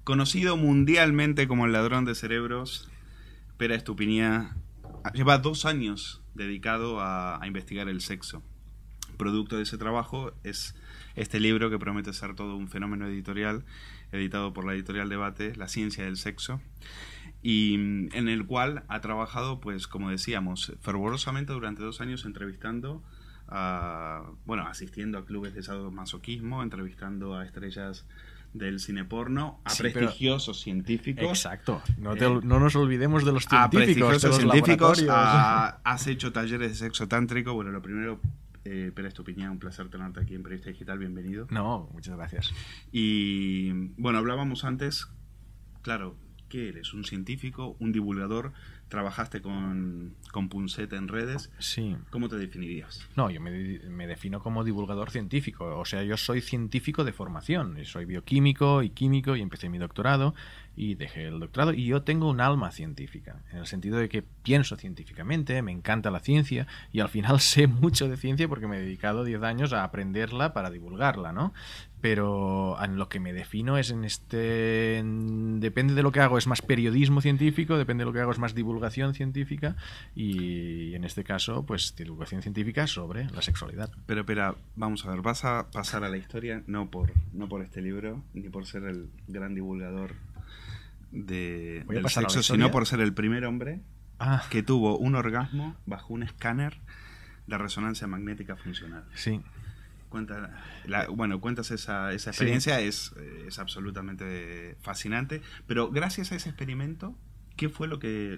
Conocido mundialmente como el ladrón de cerebros, Pera Estupiñán lleva 2 años dedicado a investigar el sexo. Producto de ese trabajo es este libro que promete ser todo un fenómeno editorial, editado por la editorial Debate, La ciencia del sexo, y en el cual ha trabajado, pues como decíamos, fervorosamente durante 2 años entrevistando asistiendo a clubes de sadomasoquismo, entrevistando a estrellas del cine porno, a prestigiosos científicos. Exacto, no nos olvidemos de los científicos. A prestigiosos científicos, laboratorios. has hecho talleres de sexo tántrico. Bueno, lo primero, Pera Estupiñán, un placer tenerte aquí en Periodista Digital, bienvenido. No, muchas gracias. Y bueno, hablábamos antes, claro, ¿qué eres? ¿Un científico? ¿Un divulgador? ¿Trabajaste con Punset en redes? Sí. ¿Cómo te definirías? No, yo me defino como divulgador científico. O sea, yo soy científico de formación. Soy bioquímico y químico y empecé mi doctorado y dejé el doctorado. Y yo tengo un alma científica, en el sentido de que pienso científicamente, me encanta la ciencia y al final sé mucho de ciencia porque me he dedicado 10 años a aprenderla para divulgarla, ¿no? Pero en lo que me defino es depende de lo que hago, es más periodismo científico, depende de lo que hago es más divulgación científica y en este caso, pues divulgación científica sobre la sexualidad. Pero vamos a ver, vas a pasar a la historia no por este libro, ni por ser el gran divulgador del sexo, sino por ser el primer hombre que tuvo un orgasmo bajo un escáner de resonancia magnética funcional. Sí. Cuentas esa experiencia, sí. Es absolutamente fascinante, pero gracias a ese experimento, ¿qué fue lo que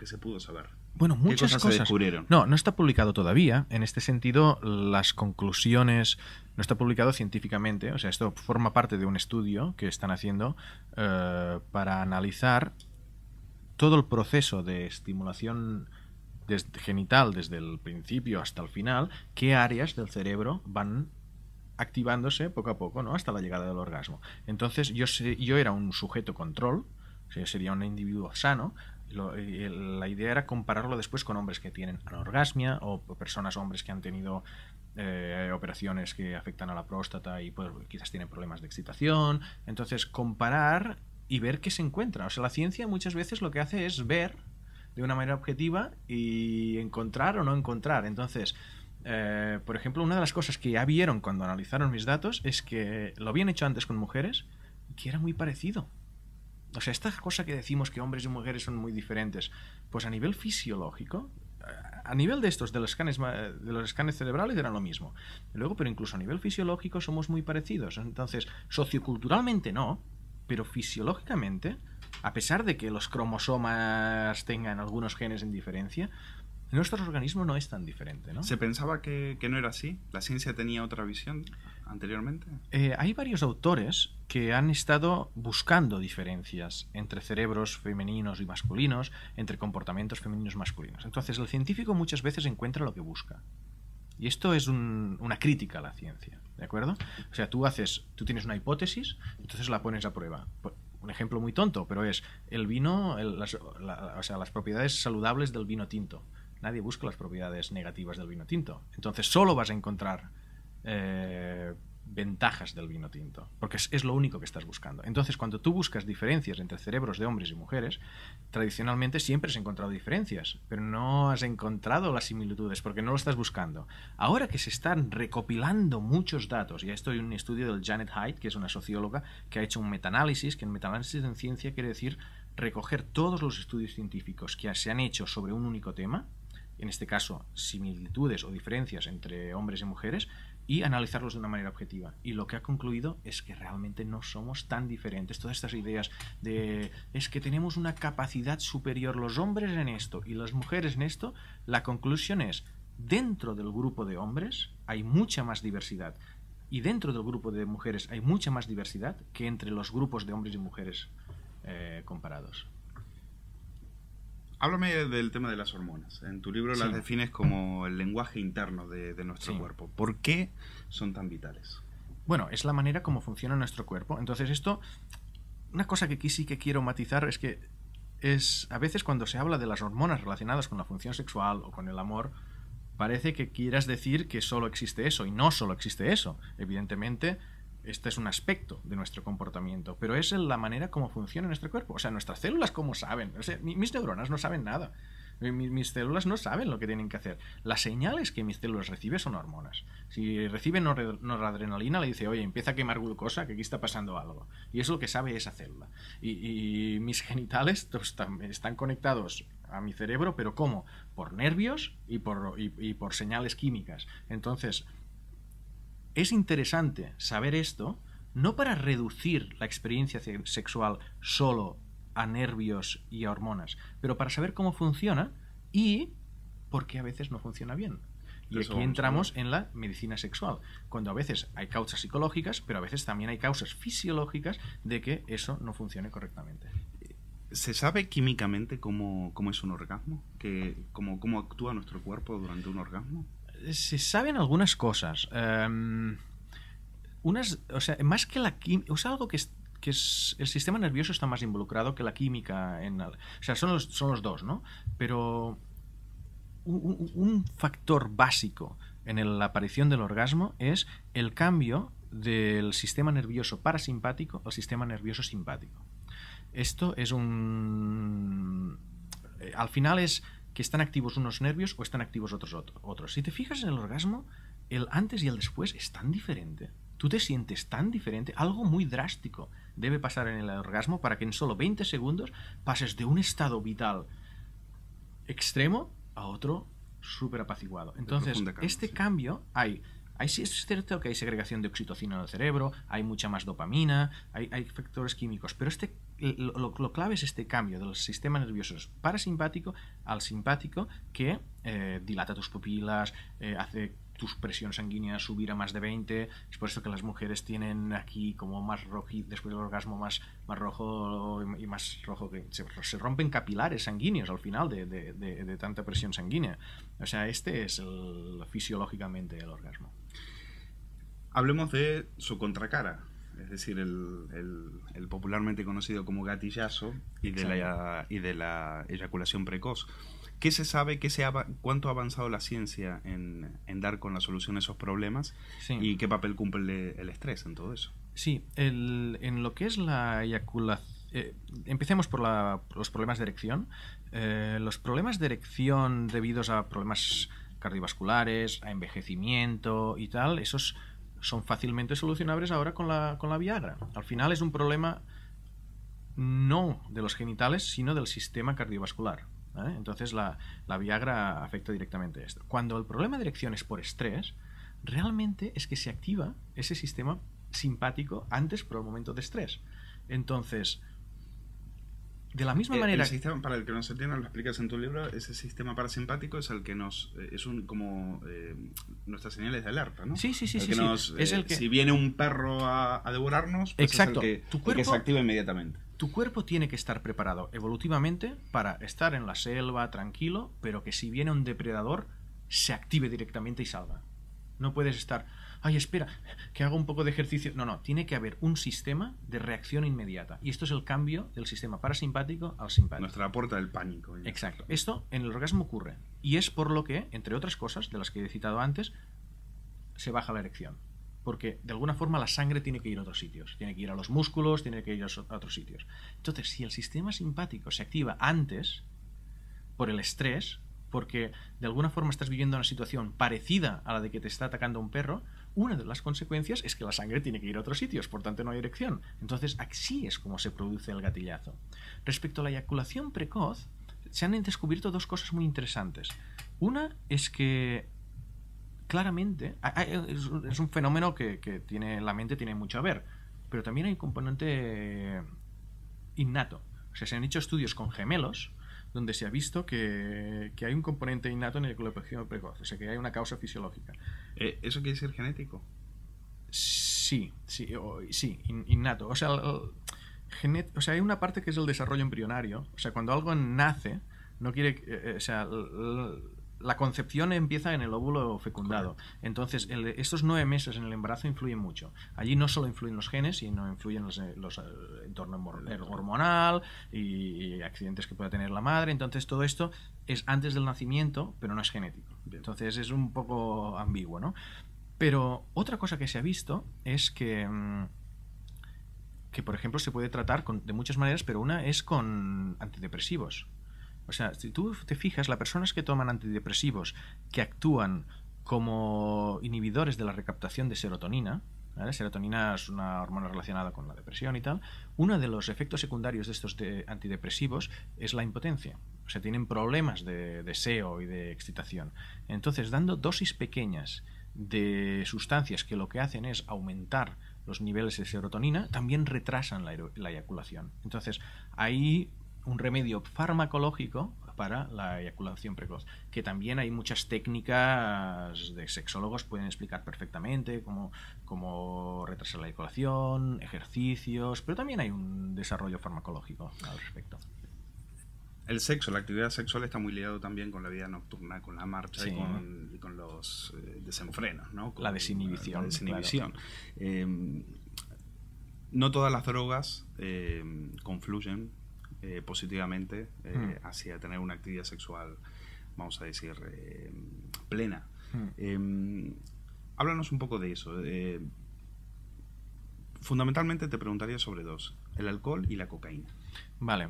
se pudo saber? Bueno, muchas cosas se descubrieron. No está publicado todavía. En este sentido, las conclusiones no está publicado científicamente. O sea, esto forma parte de un estudio que están haciendo para analizar todo el proceso de estimulación genital desde el principio hasta el final, qué áreas del cerebro van activándose poco a poco, ¿no? Hasta la llegada del orgasmo. Entonces yo era un sujeto control, o sea, yo sería un individuo sano. La idea era compararlo después con hombres que tienen anorgasmia o hombres que han tenido operaciones que afectan a la próstata y pues, quizás tienen problemas de excitación. Entonces comparar y ver qué se encuentra. O sea, la ciencia muchas veces lo que hace es ver de una manera objetiva y encontrar o no encontrar. Entonces, por ejemplo, una de las cosas que ya vieron cuando analizaron mis datos es que lo habían hecho antes con mujeres y que era muy parecido. O sea, esta cosa que decimos que hombres y mujeres son muy diferentes, pues a nivel fisiológico, a nivel de los escanes cerebrales eran lo mismo. Luego, pero incluso a nivel fisiológico somos muy parecidos. Entonces, socioculturalmente no, pero fisiológicamente, a pesar de que los cromosomas tengan algunos genes en diferencia, nuestro organismo no es tan diferente, ¿no? ¿Se pensaba que no era así? ¿La ciencia tenía otra visión anteriormente? Hay varios autores que han estado buscando diferencias entre cerebros femeninos y masculinos, entre comportamientos femeninos y masculinos. Entonces, el científico muchas veces encuentra lo que busca. Y esto es una crítica a la ciencia, ¿de acuerdo? O sea, tú tienes una hipótesis, entonces la pones a prueba. Un ejemplo muy tonto, pero es el vino, las propiedades saludables del vino tinto. Nadie busca las propiedades negativas del vino tinto. Entonces solo vas a encontrar ventajas del vino tinto, porque es lo único que estás buscando. Entonces, cuando tú buscas diferencias entre cerebros de hombres y mujeres, tradicionalmente siempre has encontrado diferencias, pero no has encontrado las similitudes, porque no lo estás buscando. Ahora que se están recopilando muchos datos, y esto hay un estudio del Janet Haidt, que es una socióloga, que ha hecho un metaanálisis, que en metaanálisis en ciencia quiere decir recoger todos los estudios científicos que se han hecho sobre un único tema, en este caso similitudes o diferencias entre hombres y mujeres, y analizarlos de una manera objetiva. Y lo que ha concluido es que realmente no somos tan diferentes. Todas estas ideas de es que tenemos una capacidad superior los hombres en esto y las mujeres en esto, la conclusión es, dentro del grupo de hombres hay mucha más diversidad y dentro del grupo de mujeres hay mucha más diversidad que entre los grupos de hombres y mujeres comparados. Háblame del tema de las hormonas. En tu libro las defines como el lenguaje interno de nuestro cuerpo. ¿Por qué son tan vitales? Bueno, es la manera como funciona nuestro cuerpo. Entonces esto, una cosa que aquí sí que quiero matizar es que a veces cuando se habla de las hormonas relacionadas con la función sexual o con el amor, parece que quieras decir que solo existe eso, y no solo existe eso. Evidentemente, este es un aspecto de nuestro comportamiento, pero es la manera como funciona nuestro cuerpo. O sea, nuestras células, ¿cómo saben? O sea, mis neuronas no saben nada. Mis células no saben lo que tienen que hacer. Las señales que mis células reciben son hormonas. Si reciben noradrenalina, le dice, oye, empieza a quemar glucosa, que aquí está pasando algo. Y eso es lo que sabe esa célula. Y mis genitales pues, están conectados a mi cerebro, pero ¿cómo? Por nervios y por señales químicas. Entonces, es interesante saber esto, no para reducir la experiencia sexual solo a nervios y a hormonas, pero para saber cómo funciona y por qué a veces no funciona bien. Y aquí entramos en la medicina sexual, cuando a veces hay causas psicológicas, pero a veces también hay causas fisiológicas de que eso no funcione correctamente. ¿Se sabe químicamente cómo es un orgasmo? ¿Cómo actúa nuestro cuerpo durante un orgasmo? Se saben algunas cosas. O sea, más que la química, o sea, algo que es el sistema nervioso está más involucrado que la química. O sea, son los dos, ¿no? Pero un factor básico en la aparición del orgasmo es el cambio del sistema nervioso parasimpático al sistema nervioso simpático. Esto es al final es que están activos unos nervios o están activos otros. Si te fijas en el orgasmo, el antes y el después es tan diferente. Tú te sientes tan diferente, algo muy drástico debe pasar en el orgasmo para que en solo 20 segundos pases de un estado vital extremo a otro súper apaciguado. Entonces, este cambio sí es cierto que hay segregación de oxitocina en el cerebro, hay mucha más dopamina, hay factores químicos, pero lo clave es este cambio del sistema nervioso parasimpático al simpático que dilata tus pupilas, hace tus presión sanguínea subir a más de 20. Es por eso que las mujeres tienen aquí como más rojo, después del orgasmo más rojo y más rojo, que se rompen capilares sanguíneos al final de tanta presión sanguínea. O sea, este es fisiológicamente el orgasmo. Hablemos de su contracara, es decir, el popularmente conocido como gatillazo y de la eyaculación precoz. ¿Qué se sabe? ¿Cuánto ha avanzado la ciencia en dar con la solución a esos problemas? Sí. ¿Y qué papel cumple el estrés en todo eso? Sí, en lo que es la eyaculación... empecemos por los problemas de erección. Los problemas de erección debidos a problemas cardiovasculares, a envejecimiento y tal, esos son fácilmente solucionables ahora con la Viagra. Al final es un problema no de los genitales, sino del sistema cardiovascular. Entonces la Viagra afecta directamente a esto. Cuando el problema de erección es por estrés, realmente es que se activa ese sistema simpático antes por el momento de estrés. Entonces, de la misma manera... El sistema, para el que no se entienda, lo explicas en tu libro, ese sistema parasimpático es el que como nuestras señales de alerta, ¿no? Sí. Es el que... Si viene un perro a devorarnos, pues exacto. Es el que se activa inmediatamente. Tu cuerpo tiene que estar preparado evolutivamente para estar en la selva tranquilo, pero que si viene un depredador, se active directamente y salga. No puedes estar, ay, espera, que haga un poco de ejercicio. No, tiene que haber un sistema de reacción inmediata. Y esto es el cambio del sistema parasimpático al simpático. Nuestra puerta del pánico. Exacto. Esto en el orgasmo ocurre. Y es por lo que, entre otras cosas, de las que he citado antes, se baja la erección. Porque de alguna forma la sangre tiene que ir a otros sitios. Tiene que ir a los músculos, tiene que ir a otros sitios. Entonces, si el sistema simpático se activa antes por el estrés, porque de alguna forma estás viviendo una situación parecida a la de que te está atacando un perro, una de las consecuencias es que la sangre tiene que ir a otros sitios, por tanto no hay erección. Entonces, así es como se produce el gatillazo. Respecto a la eyaculación precoz, se han descubierto dos cosas muy interesantes. Una es que claramente es un fenómeno que la mente tiene mucho a ver, pero también hay un componente innato. O sea, se han hecho estudios con gemelos donde se ha visto que hay un componente innato en la eyaculación precoz, o sea, que hay una causa fisiológica. ¿Eso quiere decir genético? Sí, innato. O sea, hay una parte que es el desarrollo embrionario. O sea, cuando algo nace, no quiere... la concepción empieza en el óvulo fecundado. Entonces, estos 9 meses en el embarazo influyen mucho. Allí no solo influyen los genes, sino influyen los entorno hormonal y accidentes que pueda tener la madre. Entonces, todo esto es antes del nacimiento, pero no es genético. Entonces, es un poco ambiguo, ¿no? Pero otra cosa que se ha visto es que, por ejemplo, se puede tratar de muchas maneras, pero una es con antidepresivos. O sea, si tú te fijas, las personas que toman antidepresivos que actúan como inhibidores de la recaptación de serotonina, ¿vale? Serotonina es una hormona relacionada con la depresión y tal. Uno de los efectos secundarios de estos antidepresivos es la impotencia. O sea, tienen problemas de deseo y de excitación. Entonces, dando dosis pequeñas de sustancias que lo que hacen es aumentar los niveles de serotonina, también retrasan la eyaculación. Entonces, hay un remedio farmacológico para la eyaculación precoz, que también hay muchas técnicas de sexólogos pueden explicar perfectamente cómo retrasar la eyaculación, ejercicios, pero también hay un desarrollo farmacológico al respecto. El sexo, la actividad sexual está muy ligado también con la vida nocturna, con la marcha, sí, y con los desenfrenos, ¿no? Con la desinhibición. La desinhibición. Claro. No todas las drogas confluyen positivamente hacia tener una actividad sexual, vamos a decir, plena. Háblanos un poco de eso. Fundamentalmente te preguntaría sobre dos: el alcohol y la cocaína. Vale.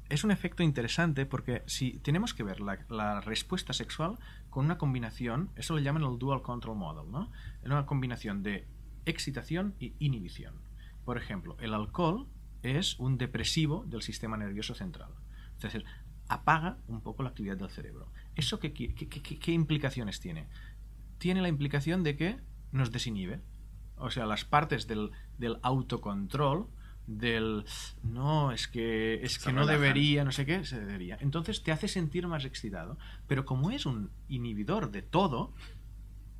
Es un efecto interesante porque si tenemos que ver la respuesta sexual con una combinación, eso lo llaman el dual control model, ¿no? Es una combinación de excitación y inhibición. Por ejemplo, el alcohol es un depresivo del sistema nervioso central. Es decir, apaga un poco la actividad del cerebro. ¿Eso qué implicaciones tiene? Tiene la implicación de que nos desinhibe. O sea, las partes del autocontrol, del no, es que no debería, no sé qué, se debería. Entonces te hace sentir más excitado. Pero como es un inhibidor de todo,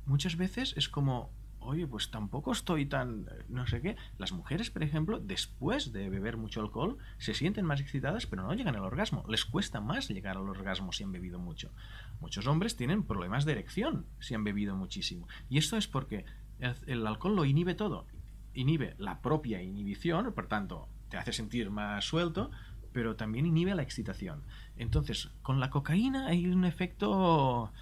muchas veces es como, oye, pues tampoco estoy tan no sé qué. Las mujeres, por ejemplo, después de beber mucho alcohol, se sienten más excitadas, pero no llegan al orgasmo. Les cuesta más llegar al orgasmo si han bebido mucho. Muchos hombres tienen problemas de erección si han bebido muchísimo. Y esto es porque el alcohol lo inhibe todo. Inhibe la propia inhibición, por tanto, te hace sentir más suelto, pero también inhibe la excitación. Entonces, con la cocaína hay un efecto...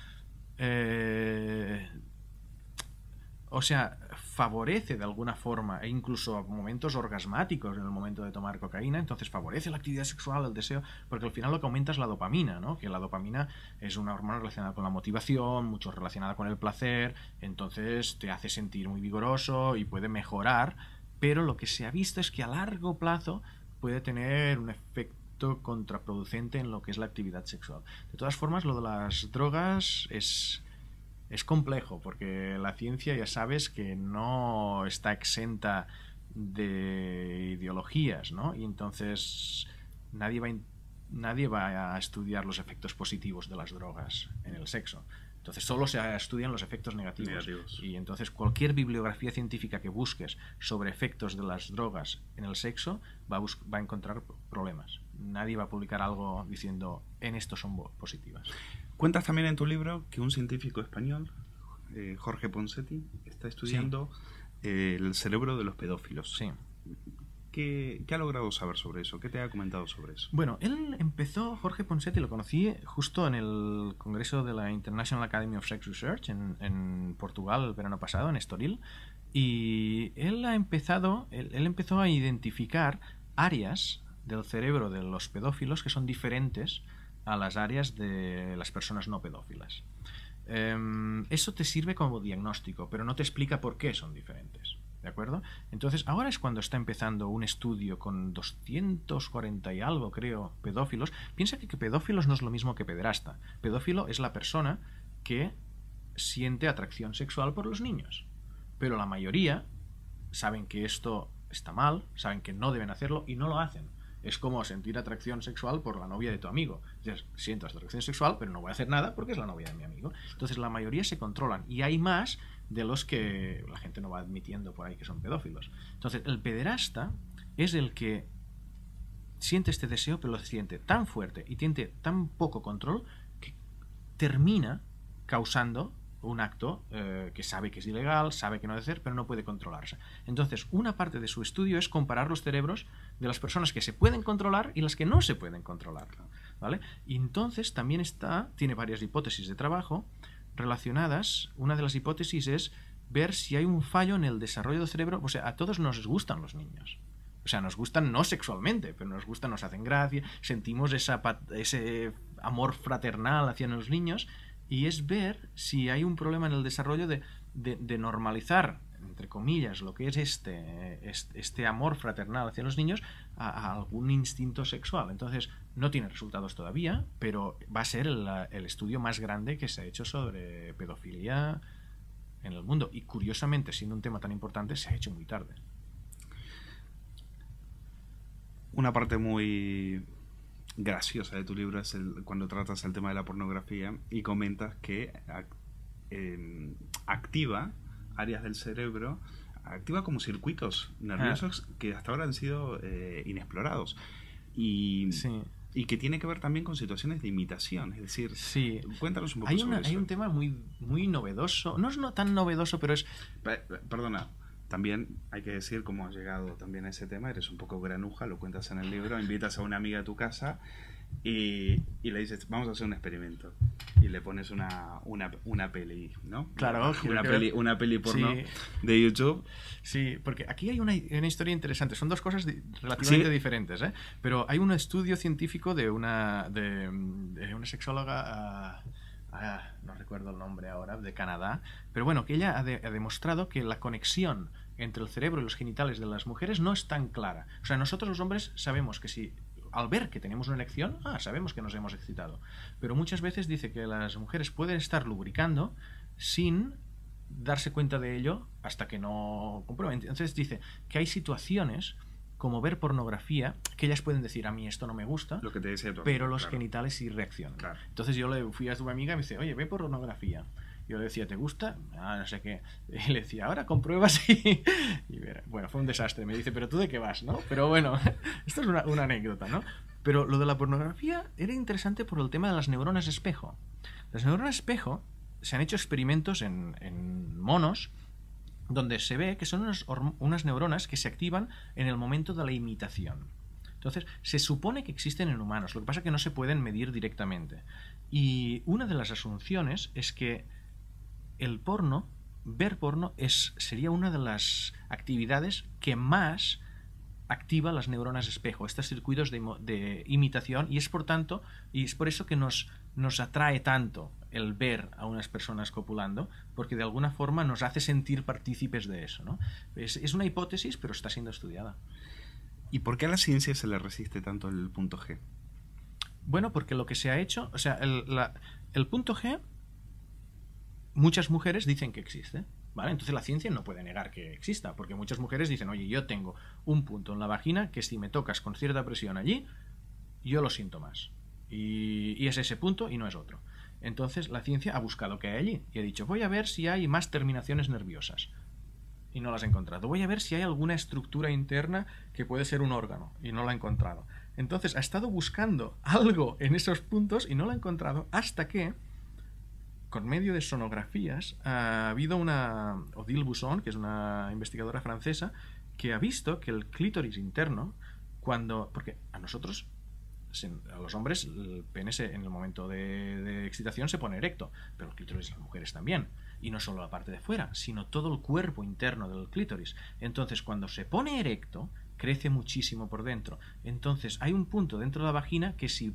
o sea, favorece de alguna forma, e incluso momentos orgasmáticos en el momento de tomar cocaína, entonces favorece la actividad sexual, el deseo, porque al final lo que aumenta es la dopamina, ¿no? Que la dopamina es una hormona relacionada con la motivación, mucho relacionada con el placer, entonces te hace sentir muy vigoroso y puede mejorar, pero lo que se ha visto es que a largo plazo puede tener un efecto contraproducente en lo que es la actividad sexual. De todas formas, lo de las drogas es complejo, porque la ciencia ya sabes que no está exenta de ideologías, ¿no? Y entonces nadie va a estudiar los efectos positivos de las drogas en el sexo. Entonces solo se estudian los efectos negativos. Y entonces cualquier bibliografía científica que busques sobre efectos de las drogas en el sexo va a encontrar problemas. Nadie va a publicar algo diciendo en esto son positivas. Cuentas también en tu libro que un científico español, Jorge Ponseti, está estudiando el cerebro de los pedófilos. Sí. ¿Qué ha logrado saber sobre eso? ¿Qué te ha comentado sobre eso? Bueno, Jorge Ponseti lo conocí justo en el congreso de la International Academy of Sex Research en Portugal el verano pasado, en Estoril, y él empezó a identificar áreas del cerebro de los pedófilos que son diferentes a las áreas de las personas no pedófilas. Eso te sirve como diagnóstico, pero no te explica por qué son diferentes. ¿De acuerdo? Entonces, ahora es cuando está empezando un estudio con 240 y algo, creo, pedófilos. Piensa que pedófilos no es lo mismo que pederasta. Pedófilo es la persona que siente atracción sexual por los niños. Pero la mayoría saben que esto está mal, saben que no deben hacerlo y no lo hacen. Es como sentir atracción sexual por la novia de tu amigo. Dices, siento atracción sexual, pero no voy a hacer nada porque es la novia de mi amigo. Entonces la mayoría se controlan. Y hay más de los que la gente no va admitiendo por ahí que son pedófilos. Entonces el pederasta es el que siente este deseo, pero lo siente tan fuerte y tiene tan poco control que termina causando un acto que sabe que es ilegal, sabe que no debe hacer, pero no puede controlarse. Entonces, una parte de su estudio es comparar los cerebros de las personas que se pueden controlar y las que no se pueden controlar, ¿vale? Y entonces también tiene varias hipótesis de trabajo relacionadas, una de las hipótesis es ver si hay un fallo en el desarrollo del cerebro. O sea, a todos nos gustan los niños. O sea, nos gustan no sexualmente, pero nos gustan, nos hacen gracia, sentimos ese amor fraternal hacia los niños, y es ver si hay un problema en el desarrollo de normalizar, entre comillas, lo que es este amor fraternal hacia los niños a algún instinto sexual. Entonces, no tiene resultados todavía, pero va a ser el estudio más grande que se ha hecho sobre pedofilia en el mundo. Y curiosamente, siendo un tema tan importante, se ha hecho muy tarde. Una parte muy graciosa de tu libro es cuando tratas el tema de la pornografía y comentas que activa áreas del cerebro, activa como circuitos nerviosos que hasta ahora han sido inexplorados. Sí. Y que tiene que ver también con situaciones de imitación. Es decir, sí. Cuéntanos un poco sobre eso. Hay un tema muy, muy novedoso. No es tan novedoso, pero es... Perdona. También hay que decir cómo has llegado también a ese tema. Eres un poco granuja, lo cuentas en el libro. Invitas a una amiga a tu casa y le dices, vamos a hacer un experimento. Y le pones una peli, ¿no? Claro. Una peli porno sí. de YouTube. Sí, porque aquí hay una historia interesante. Son dos cosas relativamente diferentes, ¿eh? Pero hay un estudio científico de una sexóloga... no recuerdo el nombre ahora, de Canadá, pero bueno, que ella ha demostrado que la conexión entre el cerebro y los genitales de las mujeres no es tan clara. O sea, nosotros los hombres sabemos que si al ver que tenemos una erección, sabemos que nos hemos excitado, pero muchas veces dice que las mujeres pueden estar lubricando sin darse cuenta de ello hasta que no comprueben. Entonces dice que hay situaciones como ver pornografía, que ellas pueden decir, a mí esto no me gusta, lo que te decía pero los genitales sí reaccionan. Claro. Entonces yo le fui a tu amiga y me dice, oye, ve pornografía. Yo le decía, ¿te gusta? No sé qué. Y le decía, ahora compruebas y bueno, fue un desastre. Me dice, ¿pero tú de qué vas, no? Pero bueno, esto es una anécdota, ¿no? Pero lo de la pornografía era interesante por el tema de las neuronas espejo. Las neuronas espejo, se han hecho experimentos en monos donde se ve que son unas neuronas que se activan en el momento de la imitación. Entonces, se supone que existen en humanos, lo que pasa es que no se pueden medir directamente. Y una de las asunciones es que ver porno sería una de las actividades que más activa las neuronas espejo, estos circuitos de imitación, y es por eso que nos atrae tanto el ver a unas personas copulando, porque de alguna forma nos hace sentir partícipes de eso, ¿no? Es una hipótesis, pero está siendo estudiada. ¿Y por qué a la ciencia se le resiste tanto el punto G? Bueno, porque lo que se ha hecho, o sea, el punto G, muchas mujeres dicen que existe, ¿vale? Entonces la ciencia no puede negar que exista, porque muchas mujeres dicen, oye, yo tengo un punto en la vagina que si me tocas con cierta presión allí, yo lo siento más. Y es ese punto y no es otro. Entonces la ciencia ha buscado qué hay allí y ha dicho, voy a ver si hay más terminaciones nerviosas. Y no las ha encontrado. Voy a ver si hay alguna estructura interna que puede ser un órgano. Y no la ha encontrado. Entonces ha estado buscando algo en esos puntos y no lo ha encontrado hasta que, con medio de sonografías, ha habido Odile Busson, que es una investigadora francesa, que ha visto que el clítoris interno, porque a nosotros, a los hombres, el pene en el momento de excitación se pone erecto, pero el clítoris de las mujeres también. Y no solo la parte de fuera, sino todo el cuerpo interno del clítoris. Entonces, cuando se pone erecto, crece muchísimo por dentro. Entonces, hay un punto dentro de la vagina que si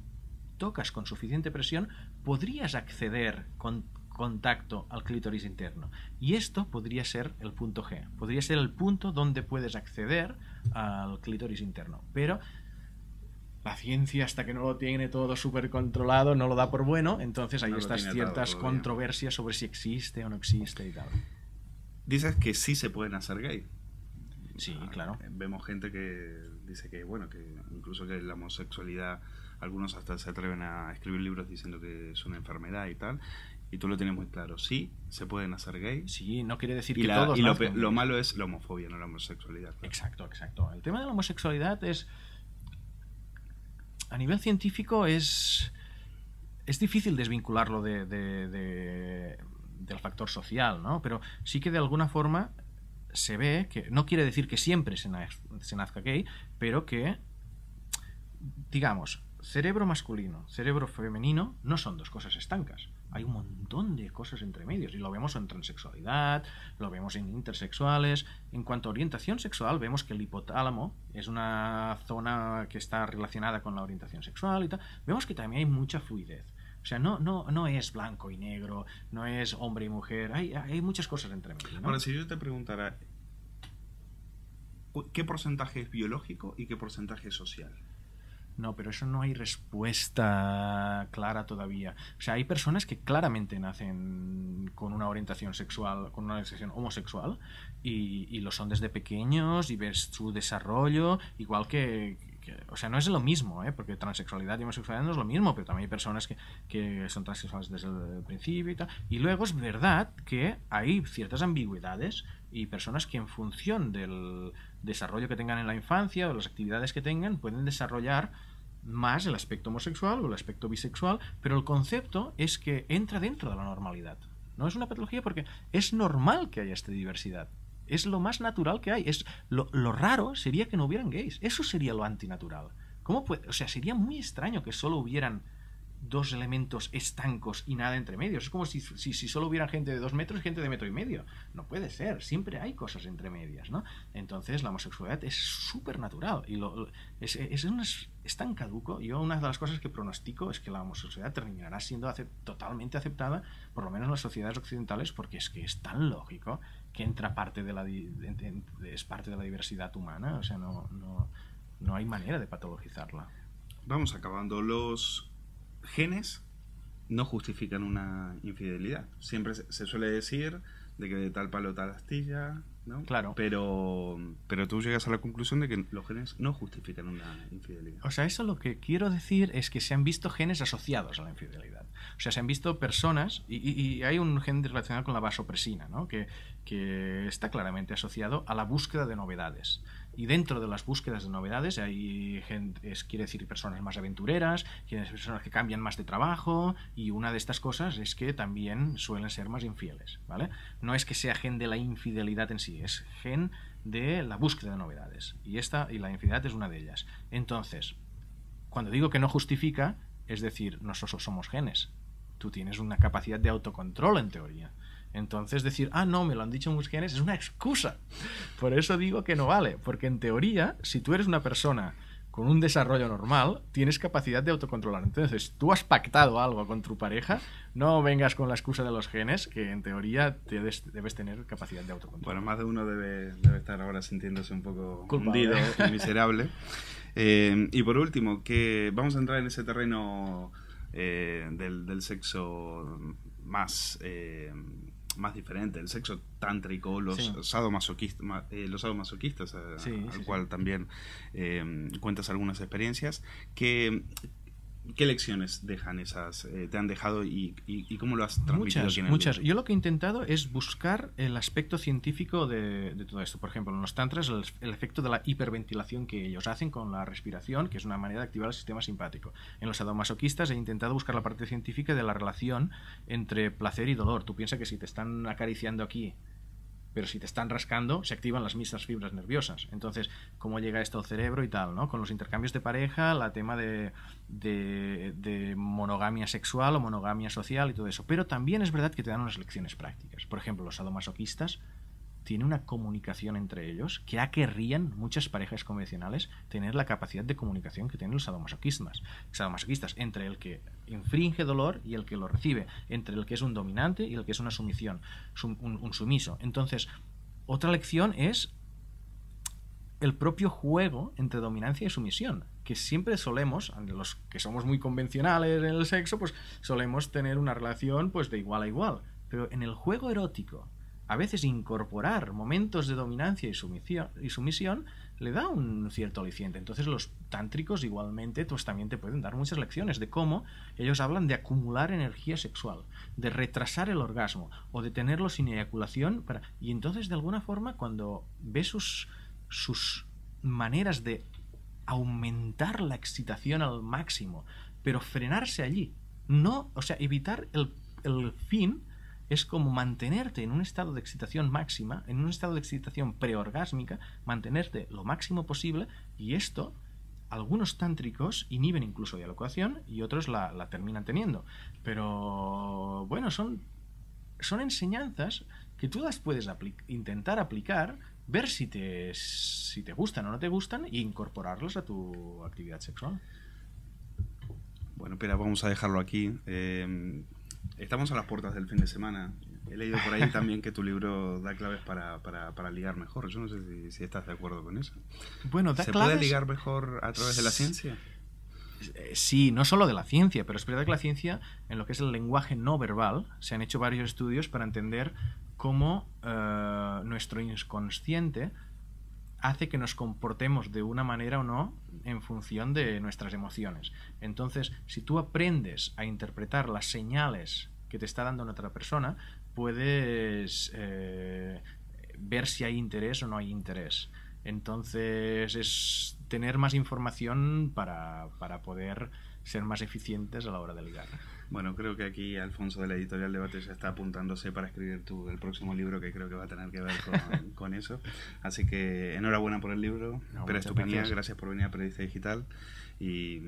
tocas con suficiente presión, podrías acceder con contacto al clítoris interno. Y esto podría ser el punto G. Podría ser el punto donde puedes acceder al clítoris interno. Pero la ciencia, hasta que no lo tiene todo súper controlado, no lo da por bueno. Entonces hay estas ciertas controversias sobre si existe o no existe y tal. Dices que sí se pueden hacer gay. Sí, claro. Vemos gente que dice que, bueno, que incluso que la homosexualidad, algunos hasta se atreven a escribir libros diciendo que es una enfermedad y tal. Y tú lo tienes muy claro. Sí, se pueden hacer gay. Sí, no quiere decir que todos. Y lo malo es la homofobia, no la homosexualidad. Claro. Exacto. El tema de la homosexualidad es... A nivel científico es difícil desvincularlo del factor social, ¿no? Pero sí que de alguna forma se ve que... No quiere decir que siempre se nazca gay, pero que, digamos, cerebro masculino, cerebro femenino no son dos cosas estancas. hay un montón de cosas entre medios y lo vemos en transexualidad, lo vemos en intersexuales. En cuanto a orientación sexual, vemos que el hipotálamo es una zona que está relacionada con la orientación sexual y tal. Vemos que también hay mucha fluidez. O sea, no es blanco y negro, no es hombre y mujer, hay muchas cosas entre medios, ¿no? Ahora, si yo te preguntara, ¿qué porcentaje es biológico y qué porcentaje es social? No, pero eso no hay respuesta clara todavía. O sea, hay personas que claramente nacen con una orientación sexual, con una orientación homosexual, y lo son desde pequeños, y ves su desarrollo, igual o sea, no es lo mismo, ¿eh? Porque transexualidad y homosexualidad no es lo mismo, pero también hay personas que son transexuales desde el principio y tal. Y luego es verdad que hay ciertas ambigüedades y personas que en función del desarrollo que tengan en la infancia o las actividades que tengan pueden desarrollar más el aspecto homosexual o el aspecto bisexual, pero el concepto es que entra dentro de la normalidad. No es una patología porque es normal que haya esta diversidad. Es lo más natural que hay. Lo raro sería que no hubieran gays. Eso sería lo antinatural. ¿Cómo puede? O sea, sería muy extraño que solo hubieran dos elementos estancos y nada entre medios. Es como si solo hubiera gente de 2 metros y gente de 1,5 metros. No puede ser. Siempre hay cosas entre medias, ¿no? Entonces la homosexualidad es súper natural y es tan caduco. Yo una de las cosas que pronostico es que la homosexualidad terminará siendo totalmente aceptada, por lo menos en las sociedades occidentales, porque es que es tan lógico que entra parte es parte de la diversidad humana. O sea, no hay manera de patologizarla. Vamos acabando. Los genes no justifican una infidelidad. Siempre se suele decir de que de tal palo tal astilla, ¿no? Claro. Pero tú llegas a la conclusión de que los genes no justifican una infidelidad. O sea, eso lo que quiero decir es que se han visto genes asociados a la infidelidad. O sea, se han visto personas, y hay un gen relacionado con la vasopresina, ¿no? que está claramente asociado a la búsqueda de novedades. Y dentro de las búsquedas de novedades hay gente, quiere decir personas más aventureras, personas que cambian más de trabajo, y una de estas cosas es que también suelen ser más infieles, ¿vale? No es que sea gen de la infidelidad en sí, es gen de la búsqueda de novedades. Y la infidelidad es una de ellas. Entonces, cuando digo que no justifica, es decir, nosotros somos genes. Tú tienes una capacidad de autocontrol en teoría. Entonces decir, no, me lo han dicho muchos genes, es una excusa. Por eso digo que no vale, porque en teoría, si tú eres una persona con un desarrollo normal, tienes capacidad de autocontrolar. Entonces, tú has pactado algo con tu pareja, no vengas con la excusa de los genes, que en teoría debes tener capacidad de autocontrol. Bueno, más de uno debe estar ahora sintiéndose un poco culpable, hundido y miserable. Y por último, que vamos a entrar en ese terreno del sexo más diferente, el sexo tántrico, los sadomasoquistas, al cual también cuentas algunas experiencias. ¿Qué lecciones dejan te han dejado y cómo lo has transmitido? Muchas. Yo lo que he intentado es buscar el aspecto científico de todo esto. Por ejemplo, en los tantras, el efecto de la hiperventilación que ellos hacen con la respiración, que es una manera de activar el sistema simpático. En los sadomasoquistas he intentado buscar la parte científica de la relación entre placer y dolor. Tú piensas que si te están acariciando aquí, pero si te están rascando, se activan las mismas fibras nerviosas. Entonces, ¿cómo llega esto al cerebro y tal, ¿no? Con los intercambios de pareja, la tema de monogamia sexual o monogamia social y todo eso. Pero también es verdad que te dan unas lecciones prácticas. Por ejemplo, los sadomasoquistas tienen una comunicación entre ellos que querrían muchas parejas convencionales tener la capacidad de comunicación que tienen los sadomasoquistas, entre el que infringe dolor y el que lo recibe, entre el que es un dominante y el que es una sumisión, un sumiso. Entonces, otra lección es el propio juego entre dominancia y sumisión, que siempre solemos, los que somos muy convencionales en el sexo, pues solemos tener una relación pues de igual a igual, pero en el juego erótico a veces incorporar momentos de dominancia y sumisión le da un cierto aliciente. Entonces los tántricos igualmente pues también te pueden dar muchas lecciones de cómo ellos hablan de acumular energía sexual, de retrasar el orgasmo o de tenerlo sin eyaculación y entonces de alguna forma cuando ves sus maneras de aumentar la excitación al máximo, pero frenarse allí, evitar el fin. Es como mantenerte en un estado de excitación máxima, en un estado de excitación preorgásmica, mantenerte lo máximo posible, y esto algunos tántricos inhiben incluso la eyaculación y otros la terminan teniendo. Pero bueno, son enseñanzas que tú las puedes intentar aplicar, ver si te gustan o no te gustan e incorporarlas a tu actividad sexual. Bueno, espera, vamos a dejarlo aquí. Estamos a las puertas del fin de semana. He leído por ahí también que tu libro da claves para ligar mejor. Yo no sé si estás de acuerdo con eso. Bueno, ¿Se puede ligar mejor a través de la ciencia? Sí, no solo de la ciencia, pero es verdad que la ciencia, en lo que es el lenguaje no verbal, se han hecho varios estudios para entender cómo nuestro inconsciente hace que nos comportemos de una manera o no en función de nuestras emociones. Entonces, si tú aprendes a interpretar las señales que te está dando una otra persona, puedes ver si hay interés o no hay interés. Entonces, es tener más información para poder ser más eficientes a la hora de ligar. Bueno, creo que aquí Alfonso de la Editorial Debate ya está apuntándose para escribir el próximo libro, que creo que va a tener que ver con eso. Así que enhorabuena por el libro. Pera Estupiñán, gracias por venir a Periodista Digital. Y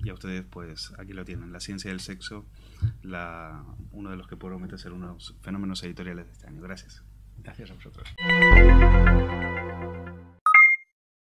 a ustedes, pues aquí lo tienen, La ciencia del sexo, uno de los que promete ser unos fenómenos editoriales de este año. Gracias. Gracias a vosotros.